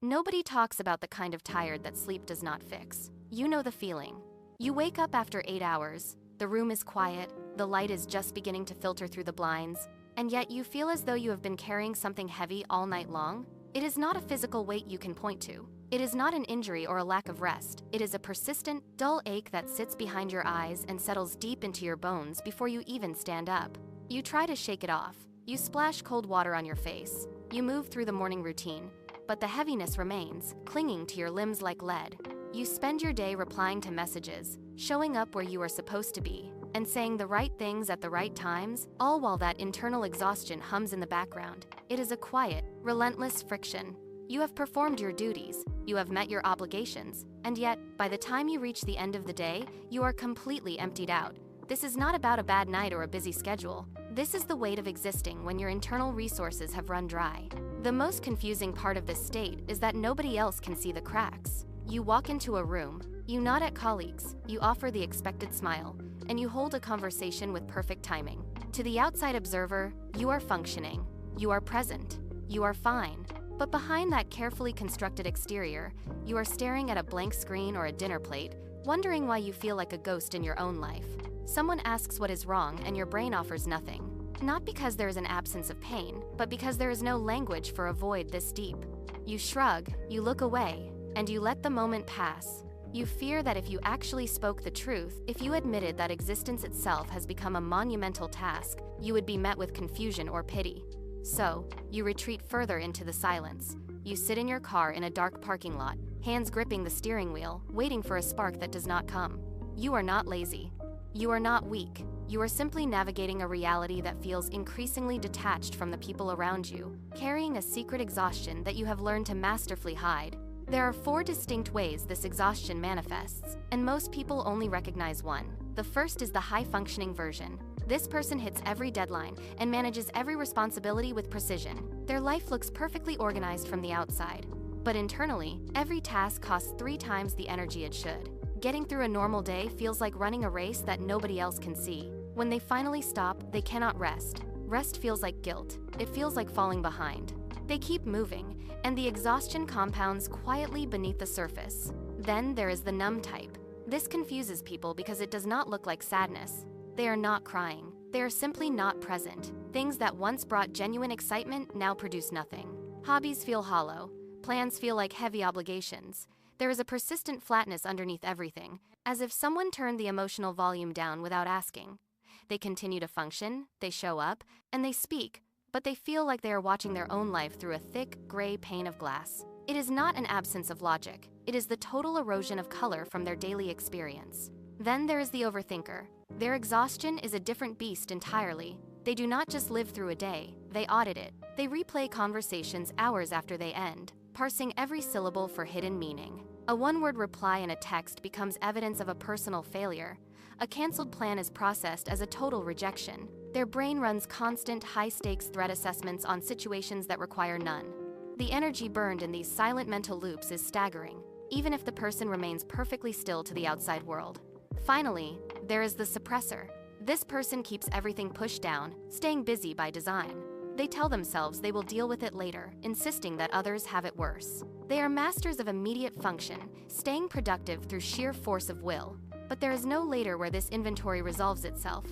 Nobody talks about the kind of tired that sleep does not fix. You know the feeling. You wake up after 8 hours, the room is quiet, the light is just beginning to filter through the blinds, and yet you feel as though you have been carrying something heavy all night long. It is not a physical weight you can point to. It is not an injury or a lack of rest. It is a persistent, dull ache that sits behind your eyes and settles deep into your bones before you even stand up. You try to shake it off. You splash cold water on your face. You move through the morning routine, but the heaviness remains, clinging to your limbs like lead. You spend your day replying to messages, showing up where you are supposed to be, and saying the right things at the right times, all while that internal exhaustion hums in the background. It is a quiet, relentless friction. You have performed your duties, you have met your obligations, and yet, by the time you reach the end of the day, you are completely emptied out. This is not about a bad night or a busy schedule. This is the weight of existing when your internal resources have run dry. The most confusing part of this state is that nobody else can see the cracks. You walk into a room, you nod at colleagues, you offer the expected smile, and you hold a conversation with perfect timing. To the outside observer, you are functioning, you are present, you are fine. But behind that carefully constructed exterior, you are staring at a blank screen or a dinner plate, wondering why you feel like a ghost in your own life. Someone asks what is wrong and your brain offers nothing. Not because there is an absence of pain, but because there is no language for a void this deep. You shrug, you look away, and you let the moment pass. You fear that if you actually spoke the truth, if you admitted that existence itself has become a monumental task, you would be met with confusion or pity. So, you retreat further into the silence. You sit in your car in a dark parking lot, hands gripping the steering wheel, waiting for a spark that does not come. You are not lazy. You are not weak. You are simply navigating a reality that feels increasingly detached from the people around you, carrying a secret exhaustion that you have learned to masterfully hide. There are 4 distinct ways this exhaustion manifests, and most people only recognize one. The first is the high-functioning version. This person hits every deadline and manages every responsibility with precision. Their life looks perfectly organized from the outside, but internally, every task costs 3 times the energy it should. Getting through a normal day feels like running a race that nobody else can see. When they finally stop, they cannot rest. Rest feels like guilt. It feels like falling behind. They keep moving, and the exhaustion compounds quietly beneath the surface. Then there is the numb type. This confuses people because it does not look like sadness. They are not crying. They are simply not present. Things that once brought genuine excitement now produce nothing. Hobbies feel hollow. Plans feel like heavy obligations. There is a persistent flatness underneath everything, as if someone turned the emotional volume down without asking. They continue to function, they show up, and they speak, but they feel like they are watching their own life through a thick, gray pane of glass. It is not an absence of logic. It is the total erosion of color from their daily experience. Then there is the overthinker. Their exhaustion is a different beast entirely. They do not just live through a day, they audit it. They replay conversations hours after they end, parsing every syllable for hidden meaning. A one-word reply in a text becomes evidence of a personal failure. A canceled plan is processed as a total rejection. Their brain runs constant, high-stakes threat assessments on situations that require none. The energy burned in these silent mental loops is staggering, even if the person remains perfectly still to the outside world. Finally, there is the suppressor. This person keeps everything pushed down, staying busy by design. They tell themselves they will deal with it later, insisting that others have it worse. They are masters of immediate function, staying productive through sheer force of will. But there is no later where this inventory resolves itself.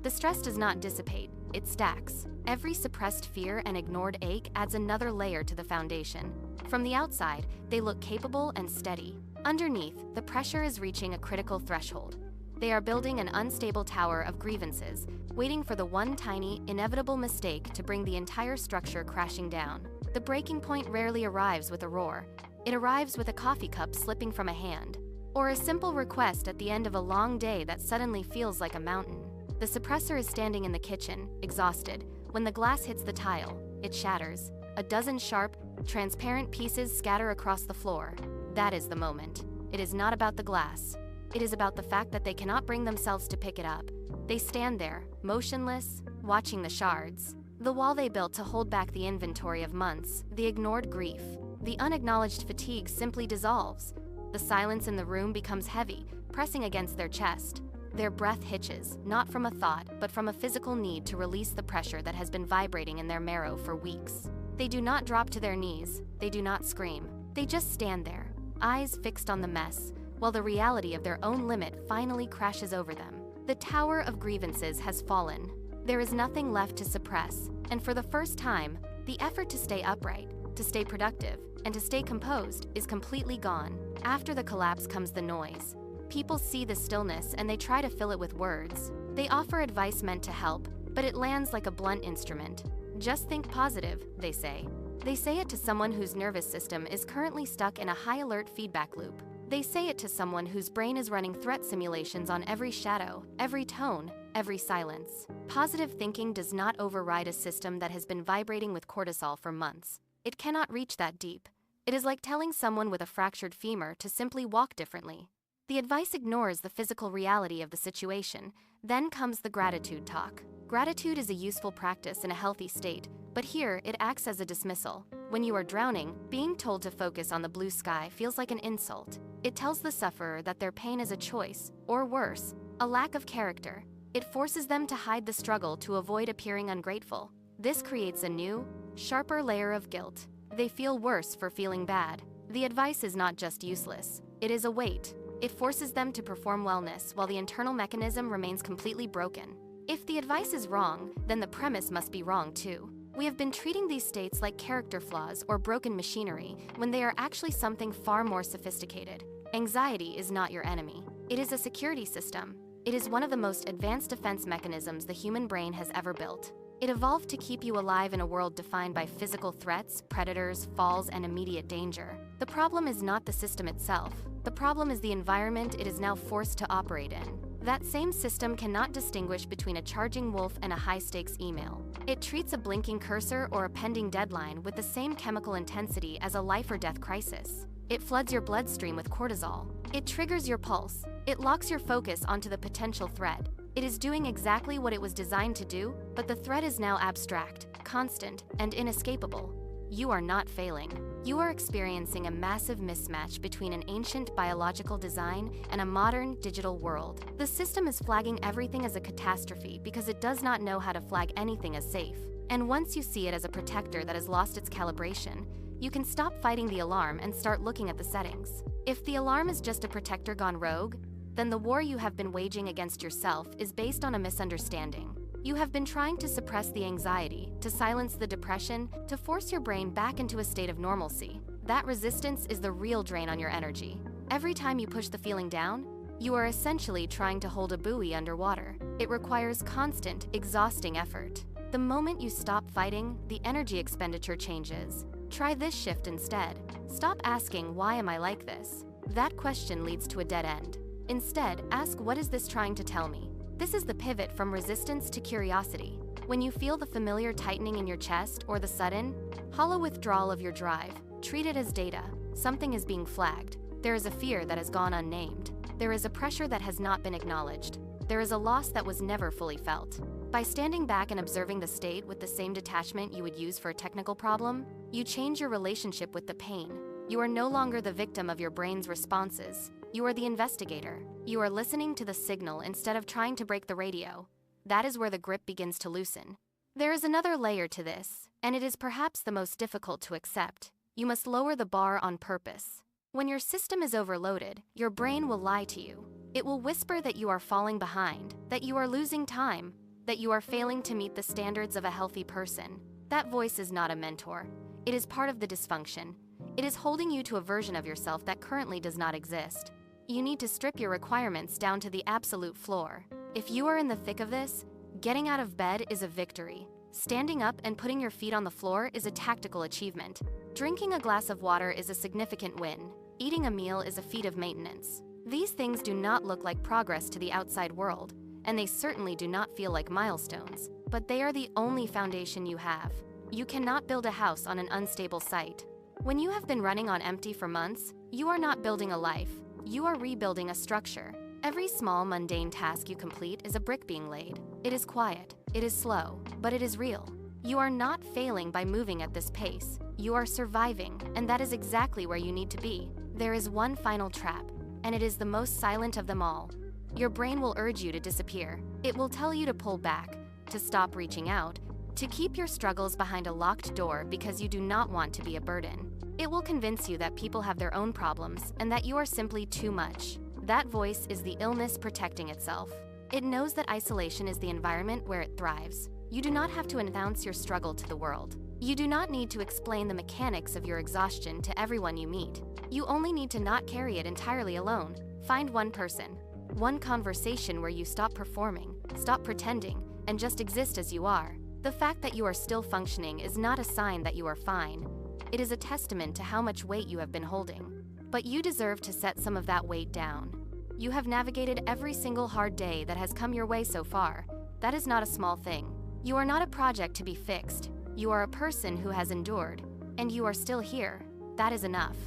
The stress does not dissipate, it stacks. Every suppressed fear and ignored ache adds another layer to the foundation. From the outside, they look capable and steady. Underneath, the pressure is reaching a critical threshold. They are building an unstable tower of grievances, waiting for the one tiny, inevitable mistake to bring the entire structure crashing down. The breaking point rarely arrives with a roar. It arrives with a coffee cup slipping from a hand, or a simple request at the end of a long day that suddenly feels like a mountain. The suppressor is standing in the kitchen, exhausted. When the glass hits the tile, it shatters. A dozen sharp, transparent pieces scatter across the floor. That is the moment. It is not about the glass. It is about the fact that they cannot bring themselves to pick it up. They stand there, motionless, watching the shards. The wall they built to hold back the inventory of months, the ignored grief, the unacknowledged fatigue simply dissolves. The silence in the room becomes heavy, pressing against their chest. Their breath hitches, not from a thought, but from a physical need to release the pressure that has been vibrating in their marrow for weeks. They do not drop to their knees, they do not scream. They just stand there, eyes fixed on the mess, while the reality of their own limit finally crashes over them. The tower of grievances has fallen. There is nothing left to suppress, and for the first time, the effort to stay upright, to stay productive, and to stay composed is completely gone. After the collapse comes the noise. People see the stillness and they try to fill it with words. They offer advice meant to help, but it lands like a blunt instrument. Just think positive, they say. They say it to someone whose nervous system is currently stuck in a high-alert feedback loop. They say it to someone whose brain is running threat simulations on every shadow, every tone, every silence. Positive thinking does not override a system that has been vibrating with cortisol for months. It cannot reach that deep. It is like telling someone with a fractured femur to simply walk differently. The advice ignores the physical reality of the situation. Then comes the gratitude talk. Gratitude is a useful practice in a healthy state, but here it acts as a dismissal. When you are drowning, being told to focus on the blue sky feels like an insult. It tells the sufferer that their pain is a choice, or worse, a lack of character. It forces them to hide the struggle to avoid appearing ungrateful. This creates a new, sharper layer of guilt. They feel worse for feeling bad. The advice is not just useless, it is a weight. It forces them to perform wellness while the internal mechanism remains completely broken. If the advice is wrong, then the premise must be wrong too. We have been treating these states like character flaws or broken machinery when they are actually something far more sophisticated. Anxiety is not your enemy. It is a security system. It is one of the most advanced defense mechanisms the human brain has ever built. It evolved to keep you alive in a world defined by physical threats, predators, falls, and immediate danger. The problem is not the system itself. The problem is the environment it is now forced to operate in. That same system cannot distinguish between a charging wolf and a high-stakes email. It treats a blinking cursor or a pending deadline with the same chemical intensity as a life-or-death crisis. It floods your bloodstream with cortisol. It triggers your pulse. It locks your focus onto the potential threat. It is doing exactly what it was designed to do, but the threat is now abstract, constant, and inescapable. You are not failing. You are experiencing a massive mismatch between an ancient biological design and a modern digital world. The system is flagging everything as a catastrophe because it does not know how to flag anything as safe. And once you see it as a protector that has lost its calibration, you can stop fighting the alarm and start looking at the settings. If the alarm is just a protector gone rogue, then the war you have been waging against yourself is based on a misunderstanding. You have been trying to suppress the anxiety, to silence the depression, to force your brain back into a state of normalcy. That resistance is the real drain on your energy. Every time you push the feeling down, you are essentially trying to hold a buoy underwater. It requires constant, exhausting effort. The moment you stop fighting, the energy expenditure changes. Try this shift instead. Stop asking, "Why am I like this?" That question leads to a dead end. Instead, ask, "What is this trying to tell me?" This is the pivot from resistance to curiosity. When you feel the familiar tightening in your chest or the sudden, hollow withdrawal of your drive, treat it as data. Something is being flagged. There is a fear that has gone unnamed. There is a pressure that has not been acknowledged. There is a loss that was never fully felt. By standing back and observing the state with the same detachment you would use for a technical problem, you change your relationship with the pain. You are no longer the victim of your brain's responses. You are the investigator. You are listening to the signal instead of trying to break the radio. That is where the grip begins to loosen. There is another layer to this, and it is perhaps the most difficult to accept. You must lower the bar on purpose. When your system is overloaded, your brain will lie to you. It will whisper that you are falling behind, that you are losing time, that you are failing to meet the standards of a healthy person. That voice is not a mentor. It is part of the dysfunction. It is holding you to a version of yourself that currently does not exist. You need to strip your requirements down to the absolute floor. If you are in the thick of this, getting out of bed is a victory. Standing up and putting your feet on the floor is a tactical achievement. Drinking a glass of water is a significant win. Eating a meal is a feat of maintenance. These things do not look like progress to the outside world, and they certainly do not feel like milestones, but they are the only foundation you have. You cannot build a house on an unstable site. When you have been running on empty for months, you are not building a life. You are rebuilding a structure. Every small, mundane task you complete is a brick being laid. It is quiet, it is slow, but it is real. You are not failing by moving at this pace. You are surviving, and that is exactly where you need to be. There is one final trap, and it is the most silent of them all. Your brain will urge you to disappear. It will tell you to pull back, to stop reaching out, to keep your struggles behind a locked door because you do not want to be a burden. It will convince you that people have their own problems and that you are simply too much. That voice is the illness protecting itself. It knows that isolation is the environment where it thrives. You do not have to announce your struggle to the world. You do not need to explain the mechanics of your exhaustion to everyone you meet. You only need to not carry it entirely alone. Find one person, one conversation where you stop performing, stop pretending, and just exist as you are. The fact that you are still functioning is not a sign that you are fine. It is a testament to how much weight you have been holding. But you deserve to set some of that weight down. You have navigated every single hard day that has come your way so far. That is not a small thing. You are not a project to be fixed. You are a person who has endured, and you are still here. That is enough.